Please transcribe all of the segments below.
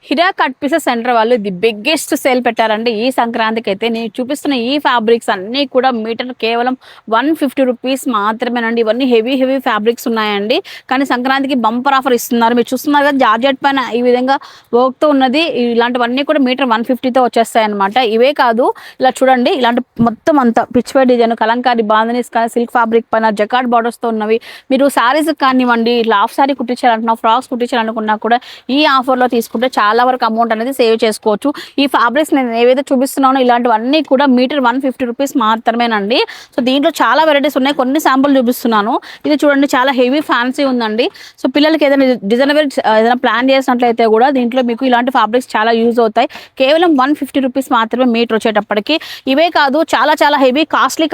హిరా cut pieces centre వాళ్ళు the biggest sale పెట్టారండి ఈ సంక్రాంతికి అయితే. నేను చూపిస్తున్న ఈ ఫ్యాబ్రిక్స్ అన్నీ కూడా మీటర్ కేవలం 150 రూపీస్ మాత్రమేనండి. ఇవన్నీ హెవీ ఫ్యాబ్రిక్స్ ఉన్నాయండి, కానీ సంక్రాంతికి బంపర్ ఆఫర్ ఇస్తున్నారు. మీరు చూస్తున్నారు కదా జార్జెట్ పైన ఈ విధంగా వర్క్తో ఉన్నది. ఇలాంటివన్నీ కూడా మీటర్ 150తో వచ్చేస్తాయి అనమాట. ఇవే కాదు, ఇలా చూడండి, ఇలాంటి మొత్తం అంతా పిచ్వే డిజైన్, కలంకారీ బాంధనీస్ కానీ సిల్క్ ఫ్యాబ్రిక్ పైన జకార్డ్ బార్డర్స్తో ఉన్నవి. మీరు శారీస్ కానివ్వండి, ఇట్లా హాఫ్ శారీ కుట్టించాలనుకున్నా, ఫ్రాక్స్ కుట్టించాలనుకున్నా కూడా ఈ ఆఫర్లో తీసుకుంటే చాలా వరకు అమౌంట్ అనేది సేవ్ చేసుకోవచ్చు. ఈ ఫ్యాబ్రిక్స్ నేను ఏవైతే చూపిస్తున్నానో ఇలాంటివన్నీ కూడా మీటర్ 150 రూపీస్ మాత్రమేనండి. సో దీంట్లో చాలా వెరైటీస్ ఉన్నాయి, కొన్ని శాంపుల్ చూపిస్తున్నాను. ఇది చూడండి, చాలా హెవీ ఫ్యాన్సీ ఉందండి. సో పిల్లలకి ఏదైనా డిజైనర్ ఏదైనా ప్లాన్ చేసినట్లయితే కూడా దీంట్లో మీకు ఇలాంటి ఫ్యాబ్రిక్స్ చాలా యూజ్ అవుతాయి. కేవలం 150 రూపీస్ మాత్రమే మీటర్ వచ్చేటప్పటికి. ఇవే కాదు, చాలా హెవీ కాస్ట్లీ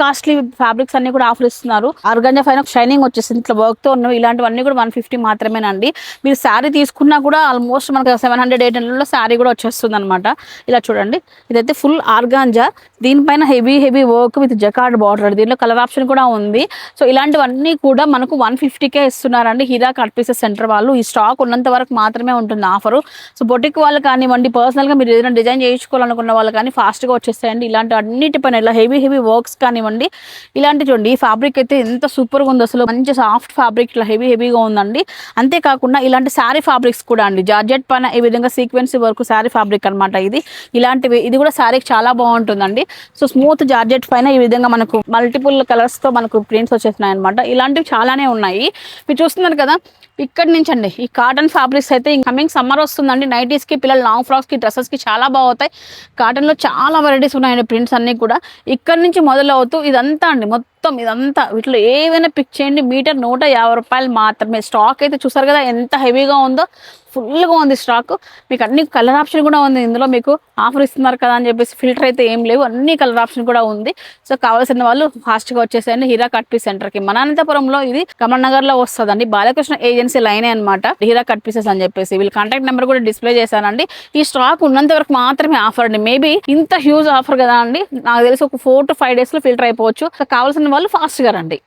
ఫ్యాబ్రిక్స్ అన్ని కూడా ఆఫర్ ఇస్తున్నారు. ఆర్గాంజా పైన షైనింగ్ వచ్చేసింది, ఇట్లా వర్క్తో ఉన్నవి. ఇలాంటివన్నీ కూడా 150 మాత్రమేనండి. మీరు శారీ తీసుకున్నా కూడా ఆల్మోస్ట్ మనకు 700-800 శారీ కూడా వచ్చేస్తుంది అనమాట. ఇలా చూడండి, ఇదైతే ఫుల్ ఆర్గాంజా, దీనిపైన heavy work with jacquard border. దీంట్లో కలర్ ఆప్షన్ కూడా ఉంది. సో ఇలాంటివన్నీ కూడా మనకు 150కే ఇస్తున్నారండి హిరా కట్ పీసెస్ సెంటర్ వాళ్ళు. ఈ స్టాక్ ఉన్నంత వరకు మాత్రమే ఉంటుంది ఆఫరు. సో బొటిక్ వాళ్ళు కానివ్వండి, పర్సనల్గా మీరు ఏదైనా డిజైన్ చేయించుకోవాలనుకున్న వాళ్ళు కానీ ఫాస్ట్గా వచ్చేస్తాయండి. ఇలాంటి అన్నిటిపైన ఇలా హెవీ వర్క్స్ కానివ్వండి. ఇలాంటి చూడండి, ఈ ఫ్యాబ్రిక్ అయితే ఎంత సూపర్గా ఉంది అసలు. మంచి సాఫ్ట్ ఫ్యాబ్రిక్, ఇట్లా హెవీగా ఉందండి. అంతేకాకుండా ఇలాంటి శారీ ఫ్యాబ్రిక్స్ కూడా అండి, జార్జెట్ పైన ఈ విధంగా సీక్వెన్సీ వర్క్ శారీ ఫ్యాబ్రిక్ అనమాట ఇది. ఇలాంటివి ఇది కూడా శారీకి చాలా బాగుంటుందండి. సో స్మూత్ జార్జెట్ పైన ఈ విధంగా మనకు మల్టిపుల్ కలర్స్తో మనకు ప్రింట్స్ వచ్చేస్తున్నాయి అనమాట. ఇలాంటివి చాలానే ఉన్నాయి. మీరు చూస్తున్నారు కదా, ఇక్కడ నుంచి అండి ఈ కాటన్ ఫ్యాబ్రిక్స్ అయితే కమింగ్ సమ్మర్ వస్తుందండి. నైటీస్కి, పిల్లల లాంగ్ ఫ్రాక్స్కి, డ్రెస్సెస్కి చాలా బాగుతాయి. కాటన్లో చాలా వెరైటీస్ ఉన్నాయండి, ప్రింట్స్ అన్నీ కూడా. ఇక్కడ నుంచి మొదలవుతూ ఇదంతా అండి, మొత్తం ఇదంతా వీటిలో ఏవైనా పిక్ చేయండి. మీటర్ 150 రూపాయలు మాత్రమే. స్టాక్ అయితే చూసారు కదా ఎంత హెవీగా ఉందో, ఫుల్గా ఉంది స్టాక్. మీకు అన్ని కలర్ ఆప్షన్ కూడా ఉంది ఇందులో. మీకు ఆఫర్ ఇస్తున్నారు కదా అని చెప్పేసి ఫిల్టర్ అయితే ఏం లేవు, అన్ని కలర్ ఆప్షన్ కూడా ఉంది. సో కావాల్సిన వాళ్ళు ఫాస్ట్గా వచ్చేసేయండి హిరా కట్ పీస్ సెంటర్కి. మన అనంతపురంలో ఇది కమల్ నగర్లో వస్తుందండి, బాలకృష్ణ ఏజెన్సీ లైనే అనమాట హిరా కట్ పీసెస్ అని చెప్పేసి. వీళ్ళ కాంటాక్ట్ నెంబర్ కూడా డిస్ప్లే చేశానండి. ఈ స్టాక్ ఉన్నంత వరకు మాత్రమే ఆఫర్ అండి. మేబీ ఇంత హ్యూజ్ ఆఫర్ కదా అండి, నాకు తెలిసి ఒక 4 to 5 డేస్లో ఫిల్టర్ అయిపోవచ్చు. సో కావాల్సిన వాళ్ళు ఫాస్ట్గా రండి.